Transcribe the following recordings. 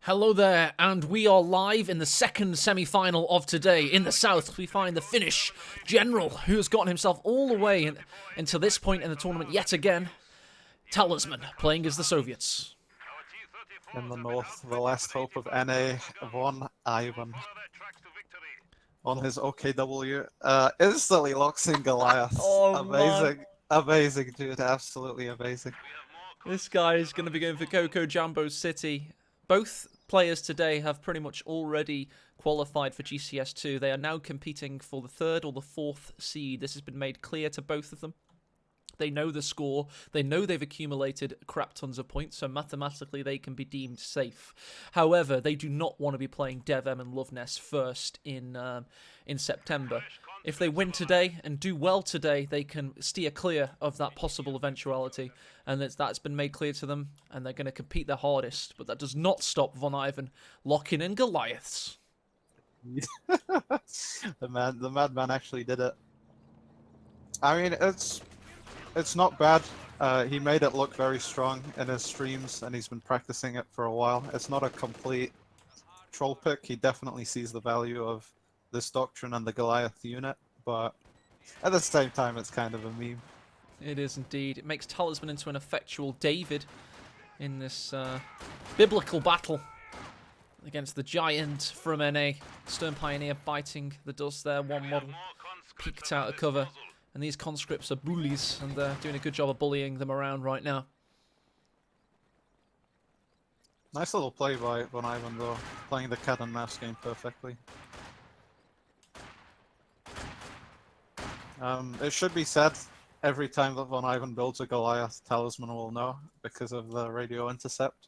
Hello there, and we are live in the second semi-final of today. In the south, we find the Finnish general, who has gotten himself all the way into this point in the tournament yet again. Talisman, playing as the Soviets. In the north, the last hope of NA, VonIvan. On his OKW, instantly locks in Goliath. Oh, amazing, amazing, dude, absolutely amazing. This guy is going to be going for Coco Jumbo City. Both players today have pretty much already qualified for GCS2. They are now competing for the third or the fourth seed. This has been made clear to both of them. They know the score. They know they've accumulated crap tons of points, so mathematically they can be deemed safe. However, they do not want to be playing DevM and Loveness first in September. If they win today and do well today, they can steer clear of that possible eventuality, and that's been made clear to them, and they're going to compete their hardest. But that does not stop VonIvan locking in Goliaths. the madman actually did it. I mean, it's not bad. He made it look very strong in his streams, and he's been practicing it for a while. It's not a complete troll pick. He definitely sees the value of this doctrine and the Goliath unit, but at the same time, it's kind of a meme. It is indeed. It makes Talisman into an effectual David in this biblical battle against the giant from NA. Stern Pioneer biting the dust there. One model peeked out of cover. And these conscripts are bullies, and they're doing a good job of bullying them around right now. Nice little play by VonIvan, though, playing the cat and mouse game perfectly. It should be said, every time that VonIvan builds a Goliath, Talisman will know, because of the radio intercept.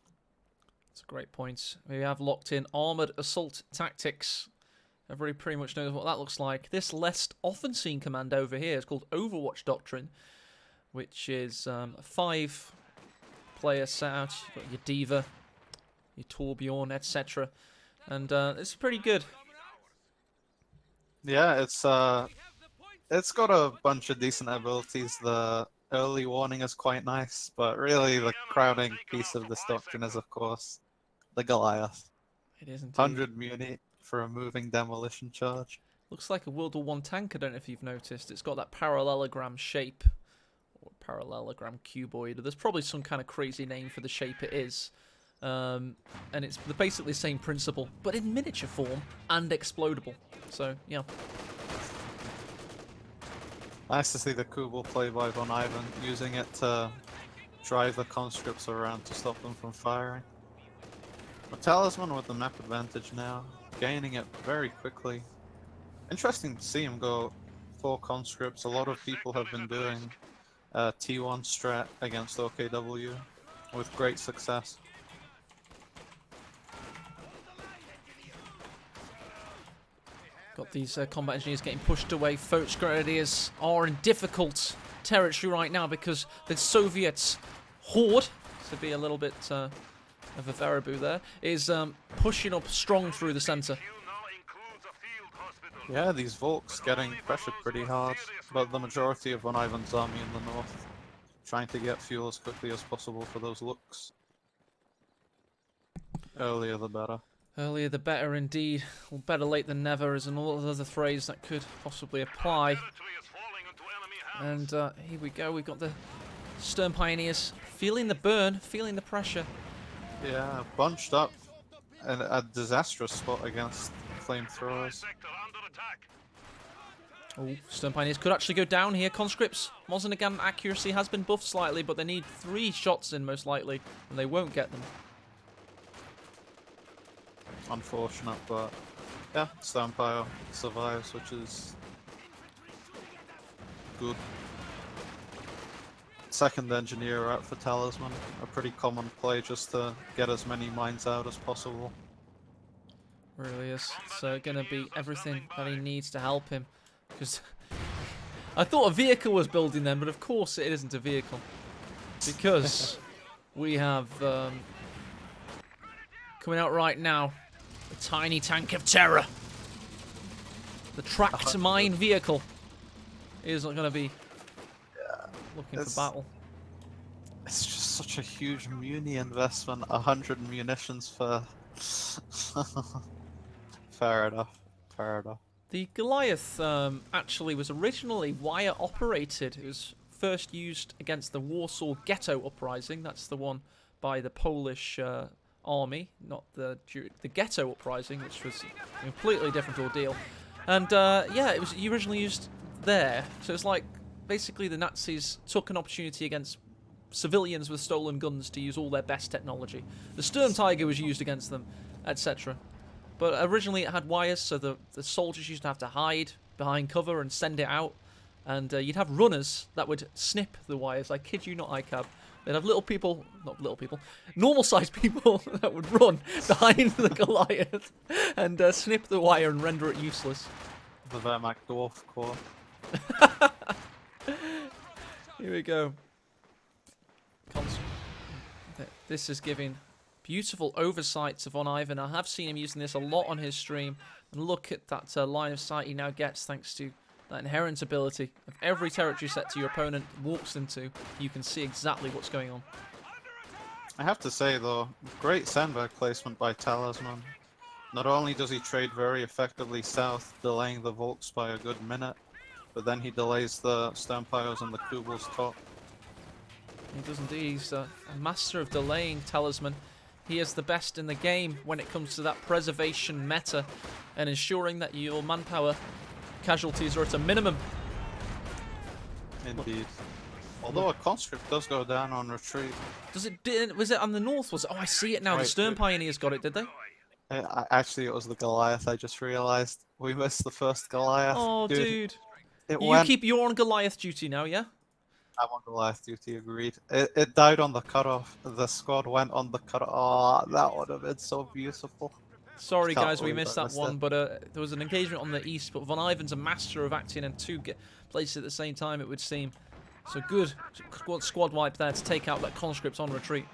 That's a great point. We have locked in Armoured Assault Tactics. Everybody pretty much knows what that looks like. This less often seen command over here is called Overwatch Doctrine, which is a 5-player set out. You've got your Diva, your Torbjorn, etc. And it's pretty good. Yeah, it's got a bunch of decent abilities. The early warning is quite nice, but really the crowning piece of this doctrine is, of course, the Goliath. It is indeed. 100 muni for a moving demolition charge. Looks like a World War I tank, I don't know if you've noticed. It's got that parallelogram shape, or parallelogram cuboid. There's probably some kind of crazy name for the shape it is. And it's basically the same principle, but in miniature form and explodable. So, yeah. Nice to see the Kubel play by VonIvan, using it to drive the conscripts around to stop them from firing. But Talisman with the map advantage now, gaining it very quickly. Interesting to see him go 4 conscripts. A lot of people have been doing T1 strat against OKW with great success. Got these combat engineers getting pushed away. Foch Grenadiers are in difficult territory right now because the Soviets horde, to be a little bit of a Varibu there, is pushing up strong through the centre. Yeah, these Volks getting pressured pretty hard, but the majority of VonIvan's army in the north trying to get fuel as quickly as possible for those looks. Earlier the better. Earlier the better indeed. Well, better late than never is another other phrase that could possibly apply. And here we go. We've got the Stern Pioneers feeling the burn, feeling the pressure. Yeah, bunched up in a disastrous spot against flamethrowers. Oh, Stern Pioneers could actually go down here. Conscripts, Mosinagam accuracy has been buffed slightly, but they need 3 shots in most likely, and they won't get them. Unfortunate, but yeah, Stampire survives, which is good. Second engineer out for Talisman, a pretty common play just to get as many mines out as possible. Really is. So gonna be everything that he needs to help him. Because I thought a vehicle was building them, but of course it isn't a vehicle. Because we have coming out right now, the tiny tank of terror. The tracked mine vehicle is not going to be looking for battle. It's just such a huge muni investment. 100 munitions for Fair enough. Fair enough. The Goliath actually was originally wire operated. It was first used against the Warsaw Ghetto Uprising. That's the one by the Polish army, not the Ghetto Uprising, which was a completely different ordeal. And yeah, it was originally used there. So it's like basically the Nazis took an opportunity against civilians with stolen guns to use all their best technology. The Sturm Tiger was used against them, etc. But originally it had wires, so the soldiers used to have to hide behind cover and send it out. And you'd have runners that would snip the wires. I kid you not, ICAB. They'd have little people, not little people, normal-sized people that would run behind the Goliath and snip the wire and render it useless. The Wehrmacht Dwarf Corps. Here we go. This is giving beautiful oversight to VonIvan. I have seen him using this a lot on his stream. And look at that line of sight he now gets thanks to that inherent ability of every territory sector your opponent walks into. You can see exactly what's going on. I have to say though, great sandbag placement by Talisman. Not only does he trade very effectively south, delaying the Volks by a good minute, but then he delays the Sturmpires and the Kubels top. He does indeed. He's a master of delaying, Talisman. He is the best in the game when it comes to that preservation meta and ensuring that your manpower casualties are at a minimum. Indeed. Although a conscript does go down on retreat. Was it on the north? Was it? Oh, I see it now. Right, The Sturm Pioneers got it, did they? Actually, it was the Goliath. I just realised we missed the first Goliath. Oh, dude. You're on Goliath duty now, yeah? I'm on Goliath duty, agreed. It died on the cutoff. The squad went on the cutoff. Oh, that would have been so beautiful. Sorry, guys, we missed that one, but there was an engagement on the east, but VonIvan's a master of acting in two places at the same time, it would seem. So good squad wipe there to take out that conscript on retreat.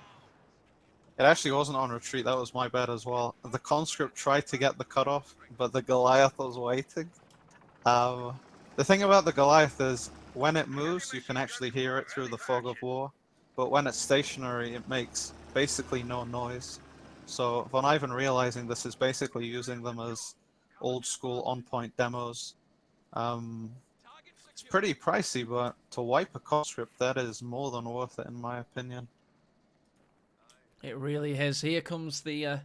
It actually wasn't on retreat, that was my bad as well. The conscript tried to get the cutoff, but the Goliath was waiting. The thing about the Goliath is, when it moves, you can actually hear it through the fog of war, but when it's stationary, it makes basically no noise. So VonIvan realizing this is basically using them as old school on-point demos. It's pretty pricey, but to wipe a conscript, that is more than worth it in my opinion. It really is. Here comes the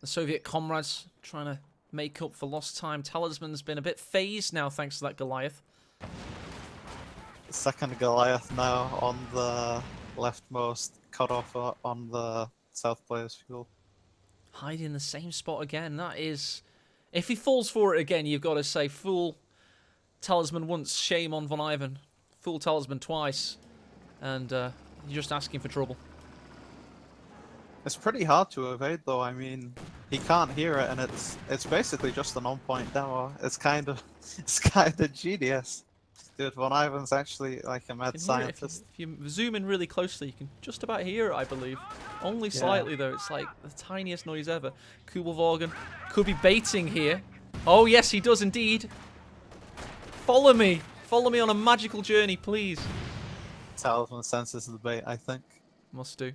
Soviet comrades trying to make up for lost time. Talisman's been a bit phased now thanks to that Goliath. Second Goliath now on the leftmost cutoff on the south player's fuel. Hiding in the same spot again. That is... If he falls for it again, you've got to say, fool Talisman once, shame on VonIvan. Fool Talisman twice. And you're just asking for trouble. It's pretty hard to evade though, I mean, he can't hear it and it's basically just an on-point demo. It's kind of genius. Dude, VonIvan's actually like a mad scientist. If you zoom in really closely, you can just about hear it, I believe. Only slightly though, it's like the tiniest noise ever. Kubelwagen could be baiting here. Oh yes, he does indeed. Follow me. Follow me on a magical journey, please. Talisman senses the bait, I think. Must do.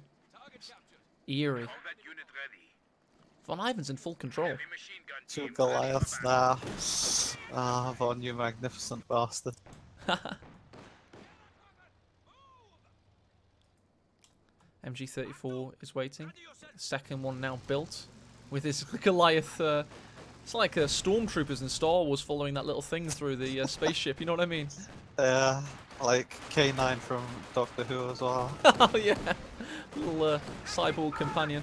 Eerie. VonIvan's in full control. Two Goliaths now. Ah, Von, you magnificent bastard. MG34 is waiting. Second one now built with his Goliath. It's like stormtroopers in Star Wars following that little thing through the spaceship. You know what I mean? Yeah, like K9 from Doctor Who as well. Oh yeah, little cyborg companion.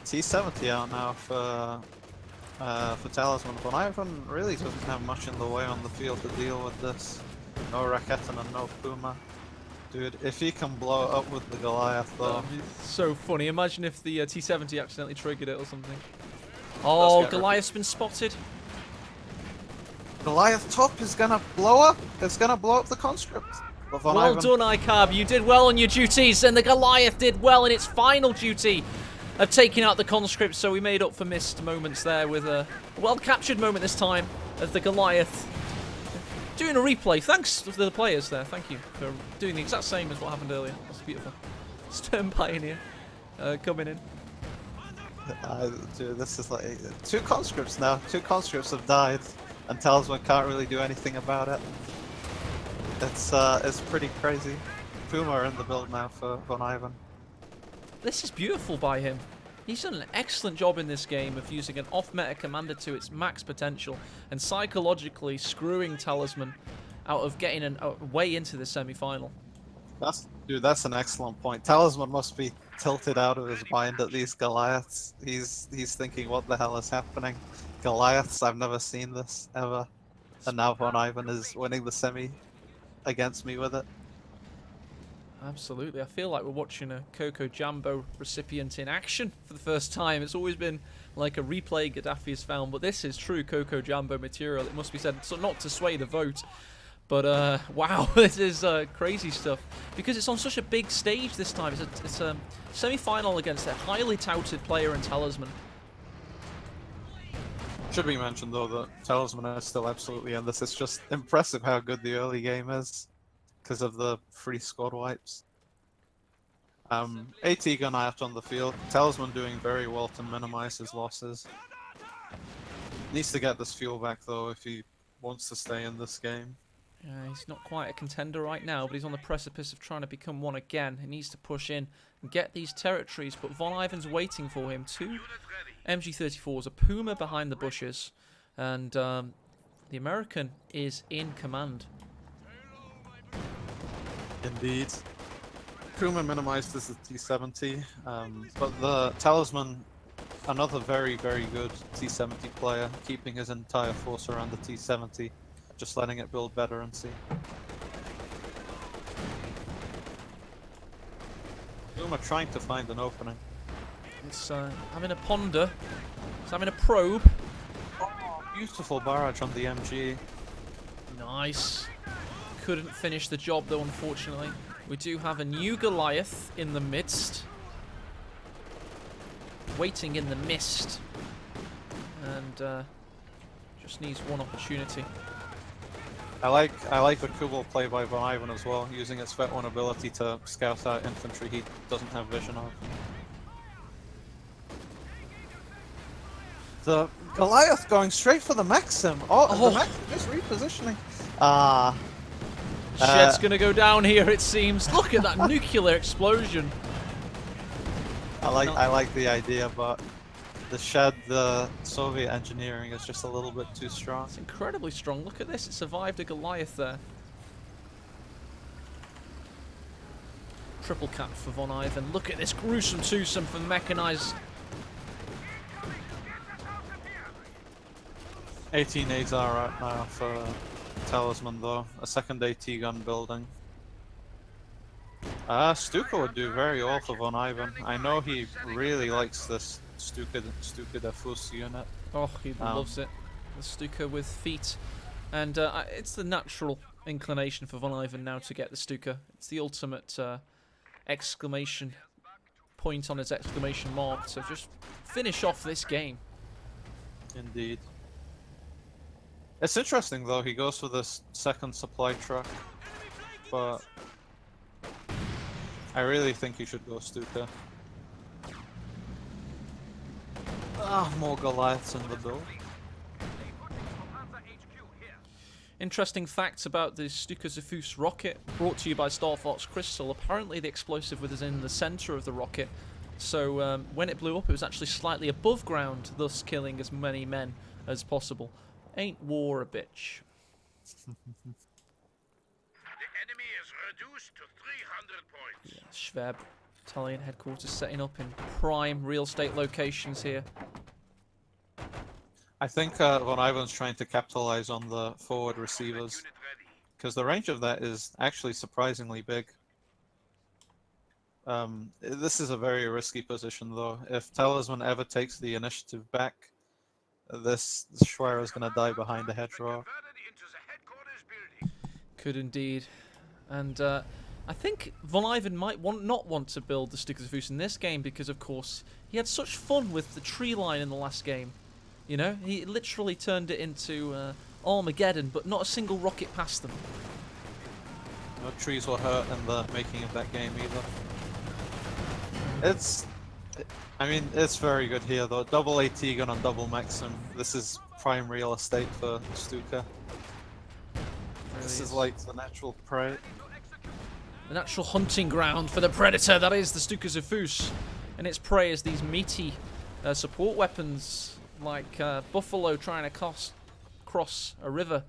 T70 out now for Talisman. VonIvan really doesn't have much in the way on the field to deal with this. No Raketten and no Puma. Dude, if he can blow it up with the Goliath though. So funny. Imagine if the T70 accidentally triggered it or something. Oh, Goliath's been spotted. Goliath top is gonna blow up. It's gonna blow up the conscript. Well done, ICAB. You did well on your duties, and the Goliath did well in its final duty of taking out the conscript, so we made up for missed moments there with a well-captured moment this time of the Goliath Doing a replay. Thanks to the players there. Thank you for doing the exact same as what happened earlier. That's beautiful. Stern Pioneer coming in. Dude, this is like 2 conscripts now. 2 conscripts have died, and Talisman can't really do anything about it. It's pretty crazy. Puma are in the build now for VonIvan. This is beautiful by him. He's done an excellent job in this game of using an off-meta commander to its max potential and psychologically screwing Talisman out of getting a way into the semi-final. That's an excellent point. Talisman must be tilted out of his mind at these Goliaths. He's thinking, what the hell is happening? Goliaths, I've never seen this ever. And now VonIvan is winning the semi against me with it. Absolutely. I feel like we're watching a Coco Jambo recipient in action for the first time. It's always been like a replay Gaddafi has found, but this is true Coco Jambo material, it must be said. So not to sway the vote, but wow, this is crazy stuff. Because it's on such a big stage this time. It's a semi-final against a highly touted player in Talisman. Should be mentioned though that Talisman is still absolutely in this. It's just impressive how good the early game is because of the free squad wipes. AT Goliath on the field. Talisman doing very well to minimize his losses. Needs to get this fuel back though if he wants to stay in this game. He's not quite a contender right now, but he's on the precipice of trying to become one again. He needs to push in and get these territories, but VonIvan's waiting for him. 2 MG34s, a Puma behind the bushes, and the American is in command. Indeed. Puma minimized as a T-70, but the Talisman, another very, very good T-70 player, keeping his entire force around the T-70, just letting it build better and see. Puma trying to find an opening. It's having a ponder, it's having a probe. Oh, beautiful barrage on the MG. Nice. Couldn't finish the job though, unfortunately. We do have a new Goliath in the midst. Waiting in the mist. And just needs one opportunity. I like the Kubel play by VonIvan as well, using its Vet 1 ability to scout out infantry he doesn't have vision of. The Goliath going straight for the Maxim. Oh, the Maxim is repositioning. Shed's gonna go down here, it seems. Look at that nuclear explosion. I like the idea, but the Shed, the Soviet engineering is just a little bit too strong. It's incredibly strong. Look at this. It survived a Goliath there. Triple cap for VonIvan. Look at this gruesome twosome from mechanized. 18 AZAR right now for Talisman though. A second AT gun building. Stuka would do very well for VonIvan. I know he really likes this Stuka Defus unit. Oh, he loves it. The Stuka with feet. And it's the natural inclination for VonIvan now to get the Stuka. It's the ultimate exclamation point on his exclamation mark to just finish off this game. Indeed. It's interesting though, he goes for this second supply truck, but I really think he should go Stuka. More Goliaths in the build. Interesting facts about the Stuka Zafus rocket, brought to you by Star Fox Crystal. Apparently the explosive was in the center of the rocket, so when it blew up it was actually slightly above ground, thus killing as many men as possible. Ain't war a bitch? The enemy is reduced to 300 points. Yeah, Schwab Battalion headquarters setting up in prime real estate locations here. I think VonIvan's trying to capitalize on the forward receivers, because the range of that is actually surprisingly big. This is a very risky position though. If Talisman ever takes the initiative back, this Schwer is going to die behind a hedgerow. Could indeed. And I think VonIvan might not want to build the Stuka Zafus in this game because, of course, he had such fun with the tree line in the last game. You know, he literally turned it into a Armageddon, but not a single rocket past them. No trees were hurt in the making of that game either. I mean, it's very good here though. Double AT gun on double Maxim. This is prime real estate for Stuka. This is like the natural prey. The natural hunting ground for the predator that is the Stuka Zufus. And its prey is these meaty support weapons like buffalo trying to cross a river.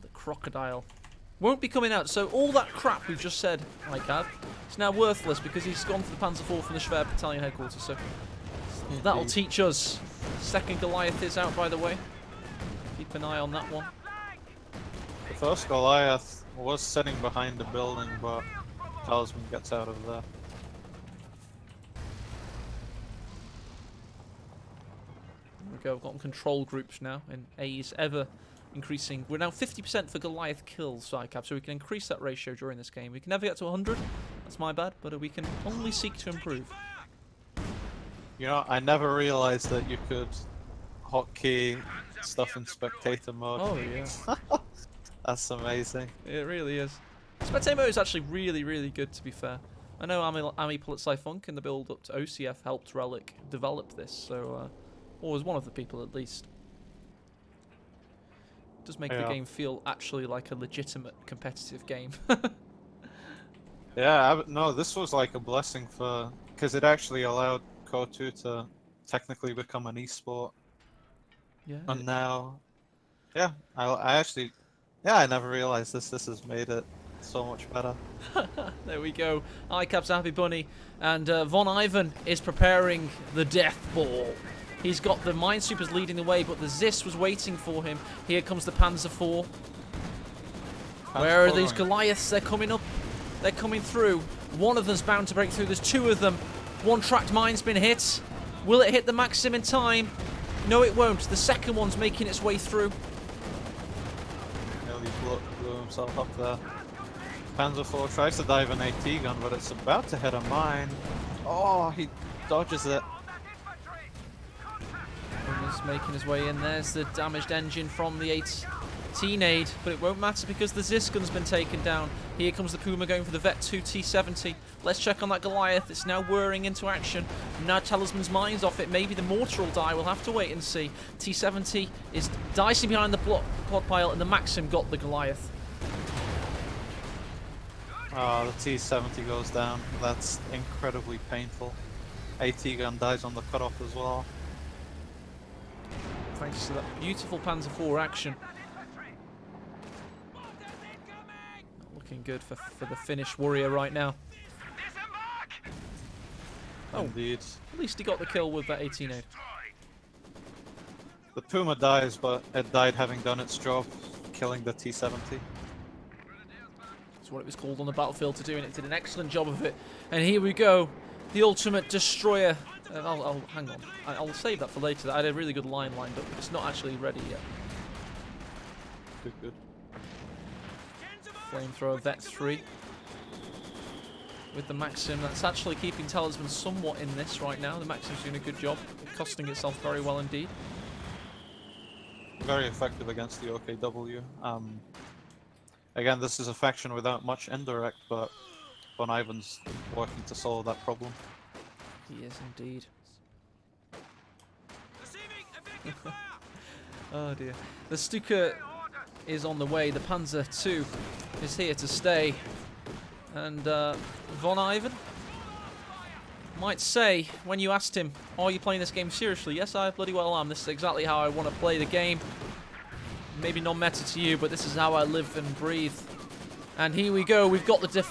The crocodile won't be coming out, so all that crap we've just said, Icab, is now worthless because he's gone for the Panzer IV from the Schwer Battalion headquarters, so that'll teach us. Second Goliath is out, by the way. Keep an eye on that one. The first Goliath was sitting behind the building, but Talisman gets out of there. There we go, we've got control groups now, and A's ever increasing. We're now 50% for Goliath kills, Icab, so we can increase that ratio during this game. We can never get to 100, that's my bad, but we can only seek to improve. You know, I never realized that you could hotkey stuff in spectator mode. Oh yeah. That's amazing. It really is. Spectator mode is actually really, really good, to be fair. I know Ami Politsai-Funk in the build-up to OCF helped Relic develop this, so, or was one of the people at least. It does make the game feel actually like a legitimate competitive game. Yeah, no, this was like a blessing for, because it actually allowed KO2 to technically become an esport. Yeah. And now, yeah, I actually, yeah, I never realized this. This has made it so much better. There we go. Icab's Happy Bunny, and VonIvan is preparing the death ball. He's got the Minesweepers leading the way, but the Zis was waiting for him. Here comes the Panzer IV. Where are these Goliaths? They're coming up. They're coming through. One of them's bound to break through. There's two of them. One tracked mine's been hit. Will it hit the Maxim in time? No, it won't. The second one's making its way through. Nearly blew himself up there. Panzer IV tries to dive an AT gun, but it's about to hit a mine. Oh, he dodges it. He's making his way in. There's the damaged engine from the 18 aid, but it won't matter because the Ziskun's been taken down. Here comes the Puma going for the Vet 2 T70. Let's check on that Goliath. It's now whirring into action. Now Talisman's mine's off it. Maybe the mortar will die. We'll have to wait and see. T70 is dicing behind the quad pile, and the Maxim got the Goliath. Oh, the T70 goes down. That's incredibly painful. AT gun dies on the cutoff as well. Thanks to that beautiful Panzer IV action. Looking good for the Finnish warrior right now. Oh, indeed. At least he got the kill with that 18 aid. The Puma dies, but it died having done its job, killing the T70. That's what it was called on the battlefield to do, and it did an excellent job of it. And here we go, the ultimate destroyer. I'll hang on. I'll save that for later. I had a really good line lined up, but it's not actually ready yet. Good. Flamethrower Vet 3 with the Maxim. That's actually keeping Talisman somewhat in this right now. The Maxim's doing a good job, costing itself very well indeed. Very effective against the OKW. Again, this is a faction without much indirect, but VonIvan's working to solve that problem. He is indeed. Oh dear. The Stuka is on the way. The Panzer II is here to stay. And VonIvan might say, when you asked him, are you playing this game seriously? Yes, I bloody well am. This is exactly how I want to play the game. Maybe non-meta to you, but this is how I live and breathe. And here we go. We've got the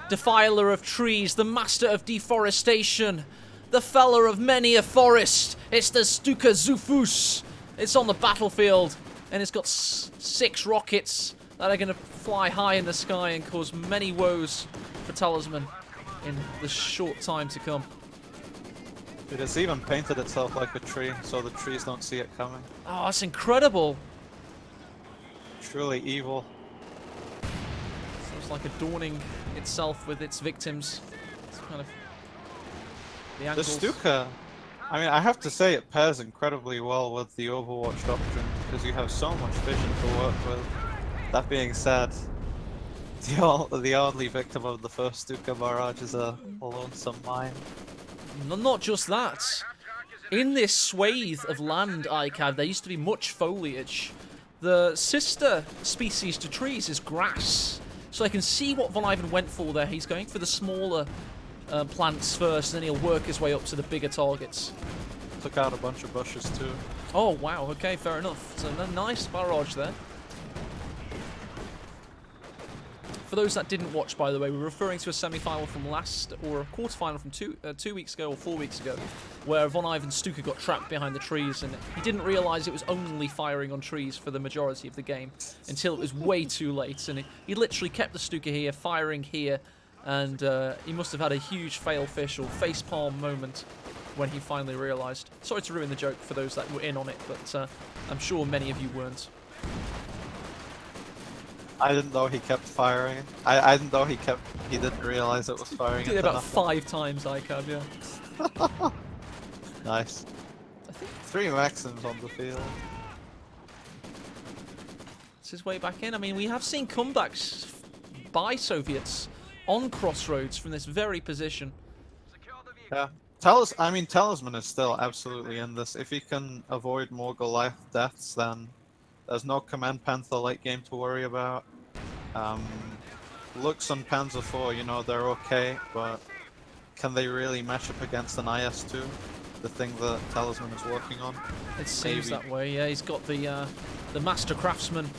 defiler of trees, the master of deforestation, the feller of many a forest. It's the Stuka Zufus. It's on the battlefield, and it's got 6 rockets that are going to fly high in the sky and cause many woes for Talisman in the short time to come. It has even painted itself like a tree, so the trees don't see it coming. Oh, that's incredible. Truly evil. So it's like adorning itself with its victims. It's kind of the angles. The Stuka, I mean, I have to say it pairs incredibly well with the Overwatch doctrine. because you have so much vision to work with. That being said, the only victim of the first Stuka barrage is a lonesome mine. Not just that. In this swathe of land, ICAD, there used to be much foliage. The sister species to trees is grass. So I can see what VonIvan went for there. He's going for the smaller plants first, and then he'll work his way up to the bigger targets. Took out a bunch of bushes too. Oh, wow. Okay, fair enough. So a nice barrage there. For those that didn't watch, by the way, we're referring to a semi-final from last, or a quarter-final from 2 weeks ago or 4 weeks ago, where VonIvan Stuka got trapped behind the trees, and he didn't realise it was only firing on trees for the majority of the game until it was way too late, and he literally kept the Stuka here, firing here, and he must have had a huge fail-fish or facepalm moment when he finally realised. Sorry to ruin the joke for those that were in on it, but I'm sure many of you weren't. I didn't know he kept firing. I didn't know he didn't realize it was firing. Did it about 5 times, ICAD, yeah. Nice. I think 3 Maxims on the field. it's his way back in. I mean, we have seen comebacks by Soviets on Crossroads from this very position. Yeah. Talisman is still absolutely in this. If he can avoid more Goliath deaths, then there's no Command Panther late game to worry about. Lux and Panzer IV, you know, they're okay, but can they really match up against an IS-2? The thing that Talisman is working on? It seems that way, yeah. He's got the master craftsman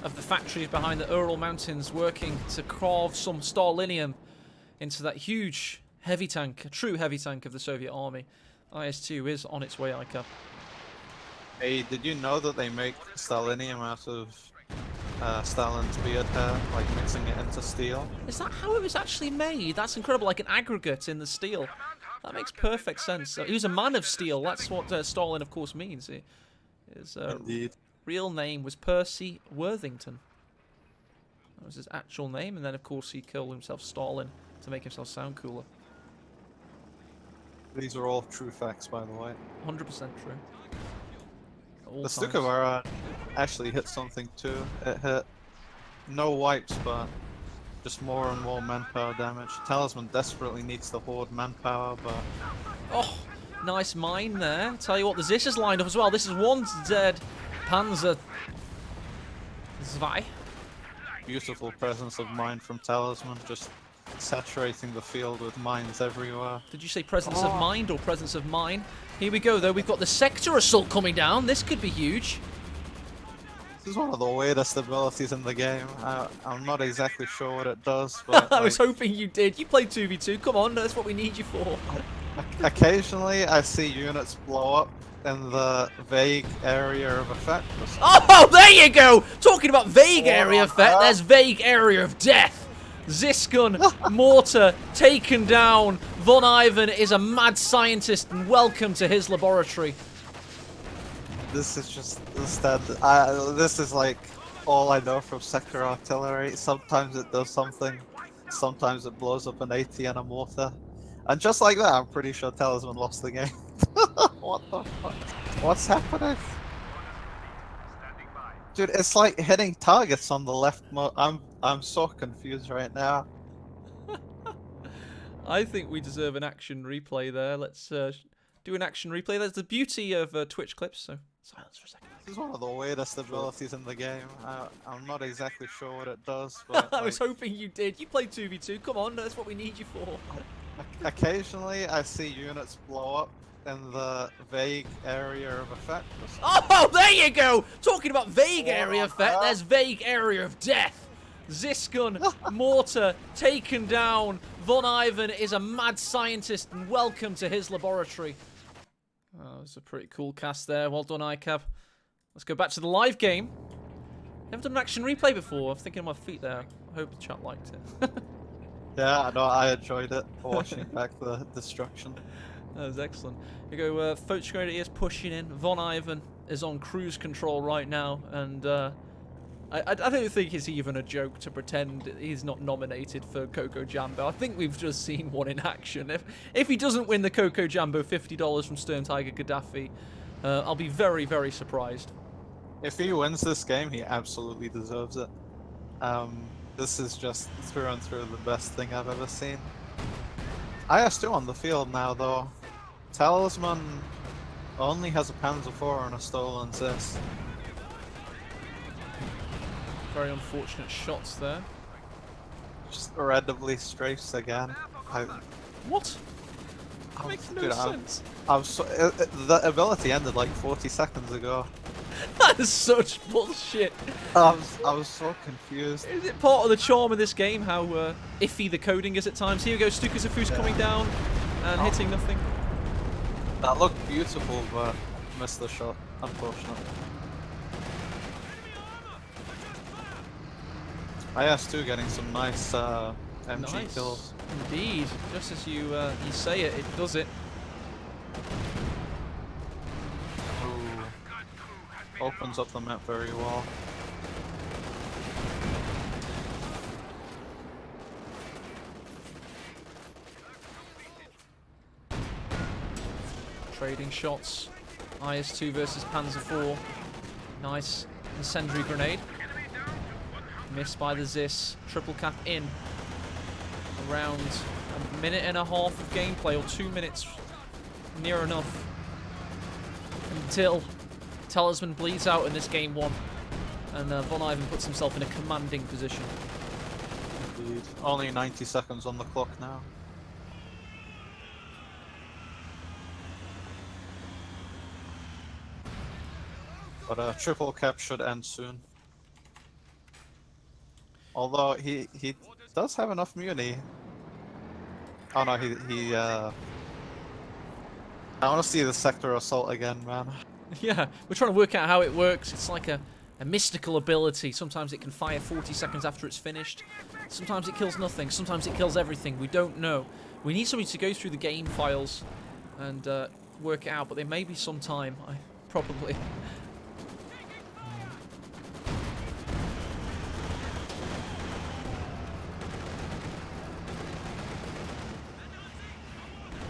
of the factories behind the Ural Mountains working to carve some Stalinium into that huge heavy tank, a true heavy tank of the Soviet army. IS-2 is on its way, ICAP. Hey, did you know that they make Stalinium out of Stalin's beard hair, like mixing it into steel? Is that how it was actually made? That's incredible, like an aggregate in the steel. That makes perfect sense. He was a man of steel, that's what Stalin, of course, means. His Indeed. real name was Percy Worthington. That was his actual name, and then, of course, he killed himself Stalin to make himself sound cooler. These are all true facts, by the way. 100% true. The Stuka barrage actually hit something too. It hit no wipes, but just more and more manpower damage. Talisman desperately needs to hoard manpower, but... Oh, nice mine there. Tell you what, the Zish is lined up as well. This is one dead Panzer II. Beautiful presence of mine from Talisman, just saturating the field with mines everywhere. Did you say presence of mind or presence of mine? Here we go, though. We've got the sector assault coming down. This could be huge. This is one of the weirdest abilities in the game. I'm not exactly sure what it does, but... I was hoping you did. You played 2v2. Come on, that's what we need you for. Occasionally, I see units blow up in the vague area of effect. Oh, there you go! Talking about vague area effect, there's vague area of death. Zisgun, mortar, taken down. VonIvan is a mad scientist, and welcome to his laboratory. This is just the standard. This is like all I know from sector artillery. Sometimes it does something, sometimes it blows up an AT and a mortar. And just like that, I'm pretty sure Talisman lost the game. What the fuck? What's happening? Dude, it's like hitting targets on the left. I'm so confused right now. I think we deserve an action replay there. Let's do an action replay. That's the beauty of Twitch clips, so silence for a second. This is one of the weirdest abilities in the game. I'm not exactly sure what it does, but... I was hoping you did. You played 2v2. Come on, that's what we need you for. Occasionally, I see units blow up in the vague area of effect. Oh, there you go! Talking about vague area effect, there's vague area of death. Zisgun, mortar, taken down. VonIvan is a mad scientist, and welcome to his laboratory. Oh, it's a pretty cool cast there. Well done, ICAB. Let's go back to the live game. Never done an action replay before. I'm thinking on my feet there. I hope the chat liked it. Yeah, I know. I enjoyed it. Watching back the destruction. That was excellent. We go, Fochgrenadier is pushing in. VonIvan is on cruise control right now, and I don't think it's even a joke to pretend he's not nominated for Coco Jambo. I think we've just seen one in action. If he doesn't win the Coco Jambo $50 from Stern Tiger Gaddafi, I'll be very, very surprised. If he wins this game, he absolutely deserves it. This is just through and through the best thing I've ever seen. IS2 on the field now, though. Talisman only has a Panzer IV and a stolen Zis. Very unfortunate shots there. Just readily strafes again. What? That makes no Dude, sense. The ability ended like 40 seconds ago. That is such bullshit. I was so confused. Is it part of the charm of this game how iffy the coding is at times? Here we go, Stukazafu's coming down and hitting nothing. That looked beautiful, but missed the shot, unfortunately. IS2 getting some nice MG Nice. kills. Indeed. Just as you say it, it does it. Ooh. Opens up the map very well. Trading shots. IS2 versus Panzer IV. Nice incendiary grenade. Missed by the Zis. Triple cap in. Around a minute and a half of gameplay, or 2 minutes. Near enough. Until Talisman bleeds out in this game one. And VonIvan puts himself in a commanding position. Indeed. Only 90 seconds on the clock now. But triple cap should end soon. Although he does have enough muni. Oh no, I want to see the sector assault again, man. Yeah, we're trying to work out how it works. It's like a mystical ability. Sometimes it can fire 40 seconds after it's finished. Sometimes it kills nothing. Sometimes it kills everything. We don't know. We need somebody to go through the game files and work it out, but there may be some time. Probably.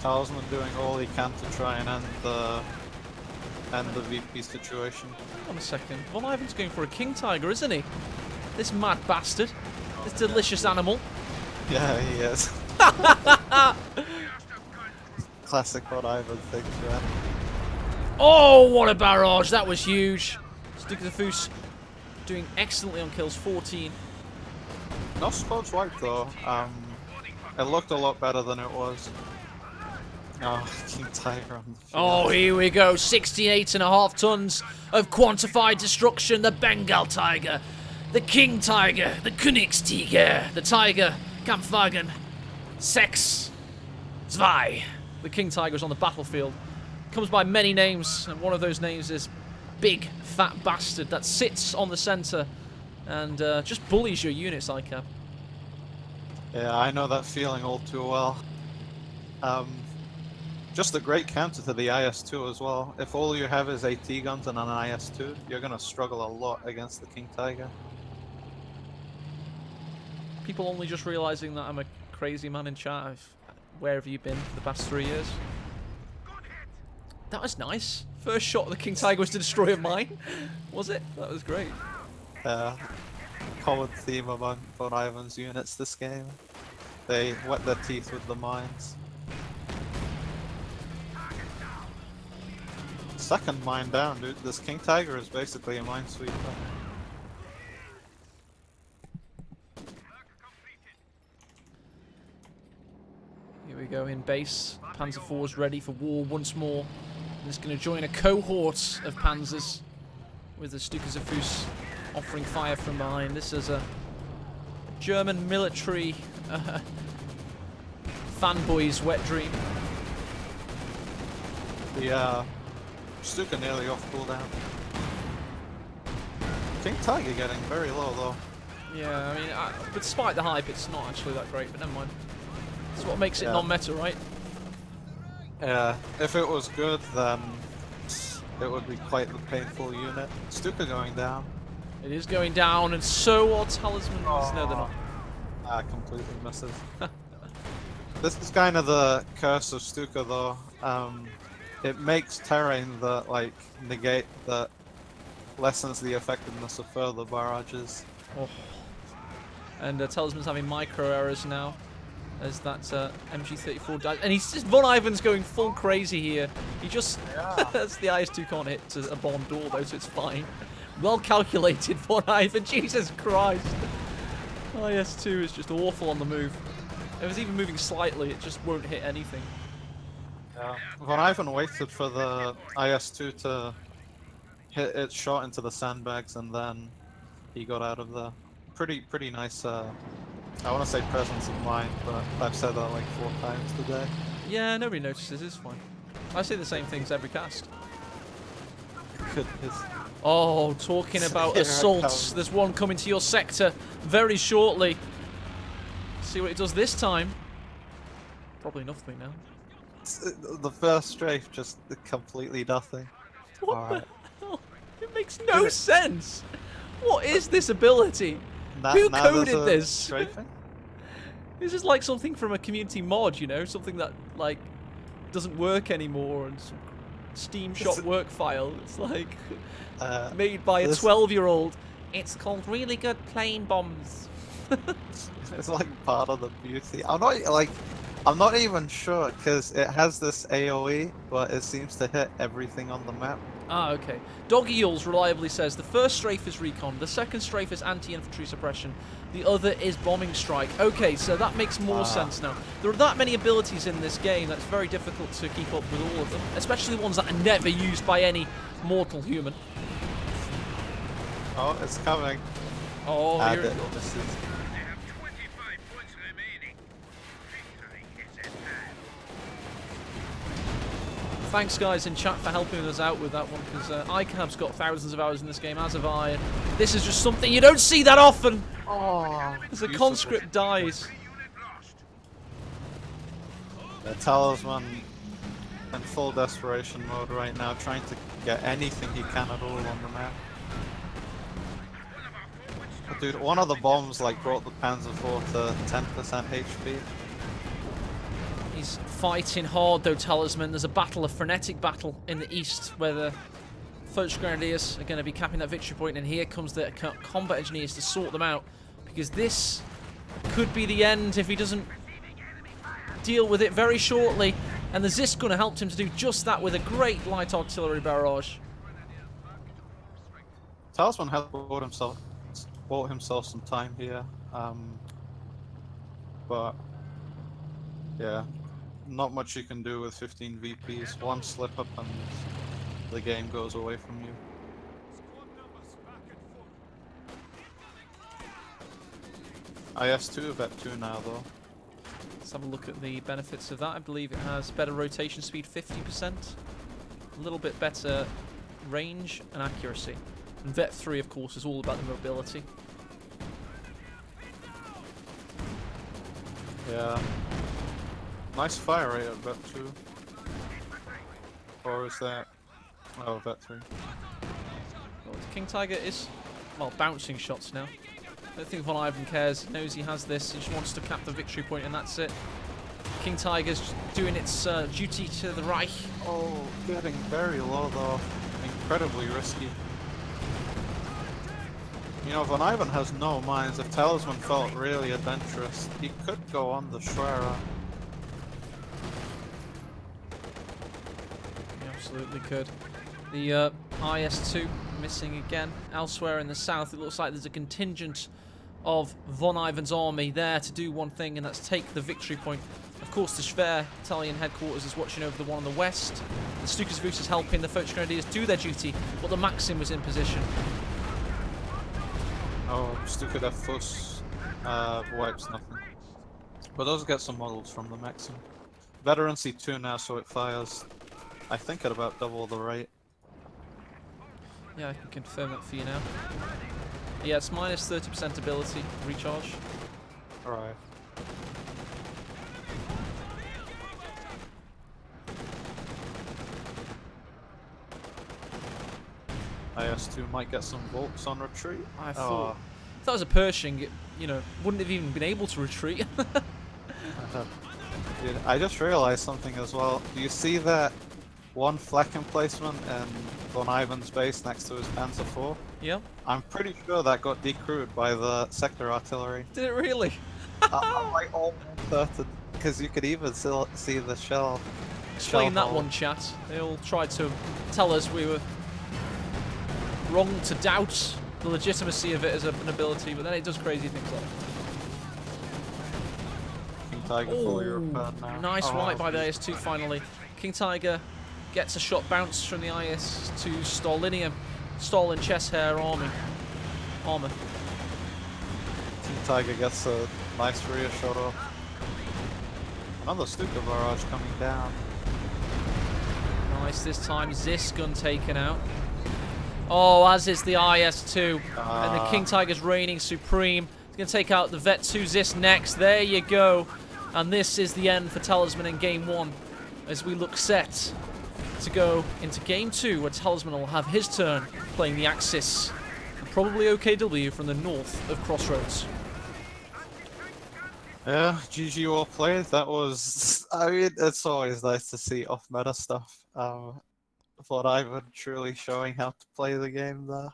Talisman doing all he can to try and end the VP situation. Hang on a second. VonIvan's going for a king tiger, isn't he? This mad bastard. This delicious animal. Yeah, he is. Classic VonIvan thing, man. Oh, what a barrage. That was huge. Stukazafu's doing excellently on kills. 14. No squads wiped though. It looked a lot better than it was. Oh, King Tiger on the field. Oh, here we go. 68.5 tons of quantified destruction. The Bengal Tiger, the King Tiger, the Königstiger, the Tiger, Kampfwagen, 6, 2. The King Tiger is on the battlefield. Comes by many names, and one of those names is Big Fat Bastard that sits on the center and just bullies your units, ICAP. Yeah, I know that feeling all too well. Just a great counter to the IS-2 as well. If all you have is AT guns and an IS-2, you're going to struggle a lot against the King Tiger. People only just realizing that I'm a crazy man in chat. Where have you been for the past 3 years? That was nice. First shot of the King Tiger was to destroy a mine. Was it? That was great. Common theme among VonIvan's units this game. They wet their teeth with the mines. Second mine down, dude. This King Tiger is basically a minesweeper. Here we go in base. Panzer IV is ready for war once more. It's going to join a cohort of Panzers with the Stukazafu's offering fire from behind. This is a German military fanboy's wet dream. The Stuka nearly off cooldown. King Tiger getting very low though. Yeah, I mean, but despite the hype, it's not actually that great, but never mind. That's what makes it non-meta, right? Yeah, if it was good, then it would be quite the painful unit. Stuka going down. It is going down, and so are Talismans. No, they're not. Completely misses. This is kind of the curse of Stuka though. It makes terrain that like negate that lessens the effectiveness of further barrages. Oh. And Talisman's having micro errors now as that MG34 dies. And he's just, VonIvan's going full crazy here. He just, that's the IS-2 can't hit a bomb door though, so it's fine. Well calculated, VonIvan, Jesus Christ. IS-2 is just awful on the move. If it's even moving slightly, it just won't hit anything. Yeah. VonIvan waited for the IS-2 to hit its shot into the sandbags, and then he got out of there. Pretty nice, I want to say presence of mind, but I've said that like 4 times today. Yeah, nobody notices, it's fine. I say the same things every cast. Goodness. Oh, talking about Here it assaults. comes. There's one coming to your sector very shortly. See what it does this time. Probably nothing now. The first strafe just completely nothing. What Alright. the hell? It makes no sense. What is this ability? Who Now there's coded a this? strafing? This is like something from a community mod, you know? Something that, like, doesn't work anymore and some Steam shop work file. It's like made by a 12-year-old. It's called Really Good Plane Bombs. It's like part of the beauty. I'm not even sure because it has this AoE, but it seems to hit everything on the map. Ah, okay. Doggy Yules reliably says the first strafe is recon, the second strafe is anti-infantry suppression, the other is bombing strike. Okay, so that makes more sense now. There are that many abilities in this game that it's very difficult to keep up with all of them, especially ones that are never used by any mortal human. Oh, it's coming. Oh, here it it goes. misses. They have 25 points remaining. Victory is at hand. Thanks, guys, in chat for helping us out with that one, because ICAB's got thousands of hours in this game, as have I, and this is just something you don't see that often! Oh, As a conscript dies. Unit lost. the Talisman in full desperation mode right now, trying to get anything he can at all on the map. But dude, one of the bombs like brought the Panzer IV to 10% HP. He's fighting hard though, Talisman. There's a frenetic battle in the east where the Foch Grenadiers are going to be capping that victory point, and here comes the combat engineers to sort them out, because this could be the end if he doesn't deal with it very shortly, and the Ziskunner helped him to do just that with a great light artillery barrage. Talisman has bought himself some time here, but yeah, not much you can do with 15 VPs. One slip up and the game goes away from you. IS-2 vet 2 now though. Let's have a look at the benefits of that. I believe it has better rotation speed, 50%, a little bit better range and accuracy. And Vet 3, of course, is all about the mobility. Yeah. Nice fire rate at vet 2. Or is that... oh, vet 3. Well, King Tiger is, well, bouncing shots now. I don't think VonIvan cares. He knows he has this. He just wants to cap the victory point, and that's it. King Tiger's doing its duty to the Reich. Oh, getting very low though. Incredibly risky. You know, VonIvan has no mines. If Talisman felt really adventurous, he could go on the Schwerer. He absolutely could. The IS-2 missing again. Elsewhere in the south, it looks like there's a contingent of VonIvan's army there to do one thing, and that's take the victory point. Of course, the Schwer Italian headquarters is watching over the one on the west. The Stukas is helping the Foch Grenadiers do their duty, but the Maxim was in position. Oh, Stuka Fuss wipes nothing. But those get some models from the Maxim. Veteran C2 now, so it fires, I think, at about double the rate. Yeah, I can confirm that for you now. Yeah, it's minus 30% ability recharge. Alright. IS-2 might get some bolts on retreat. I thought if that was a Pershing, it, you know, wouldn't have even been able to retreat. Dude, I just realized something as well. Do you see that one flak emplacement in VonIvan's base next to his Panzer IV. Yeah. I'm pretty sure that got decrewed by the sector artillery. Did it really? I'm like almost certain, because you could even still see the shell. Explain that hole. one, chat. They all tried to tell us we were wrong to doubt the legitimacy of it as an ability, but then it does crazy things like that. King Tiger fully repaired now. Nice Oh, wipe by the IS-2 finally. King Tiger gets a shot bounce from the IS-2 Stalinium. Stalin chest hair armor. King Tiger gets a nice rear shot off. Another Stuka barrage coming down. Nice, this time Zis gun taken out. Oh, as is the IS-2. And the King Tiger's reigning supreme. He's going to take out the Vet 2 Zis next. There you go. And this is the end for Talisman in Game 1. As we look set to go into Game 2, where Talisman will have his turn playing the Axis. And probably OKW from the north of Crossroads. Yeah, GG well played. That was... I mean, it's always nice to see off-meta stuff. VonIvan truly showing how to play the game there.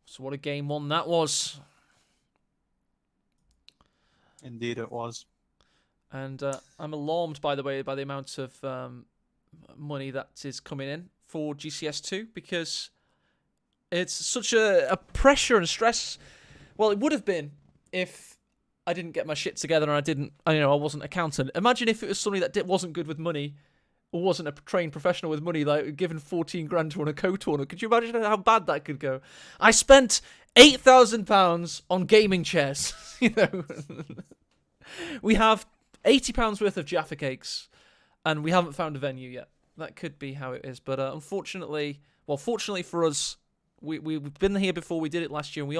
So what a Game 1 that was. Indeed it was. And I'm alarmed, by the way, by the amount of money that is coming in for GCS2, because it's such a pressure and stress. Well, it would have been if I didn't get my shit together and I wasn't accountant. Imagine if it was somebody that wasn't good with money, or wasn't a trained professional with money, like given 14 grand to run a co-tournament. Could you imagine how bad that could go? I spent £8,000 on gaming chairs. You know, we have £80 worth of Jaffa cakes, and we haven't found a venue yet. That could be how it is, but fortunately for us, we've been here before. We did it last year, and we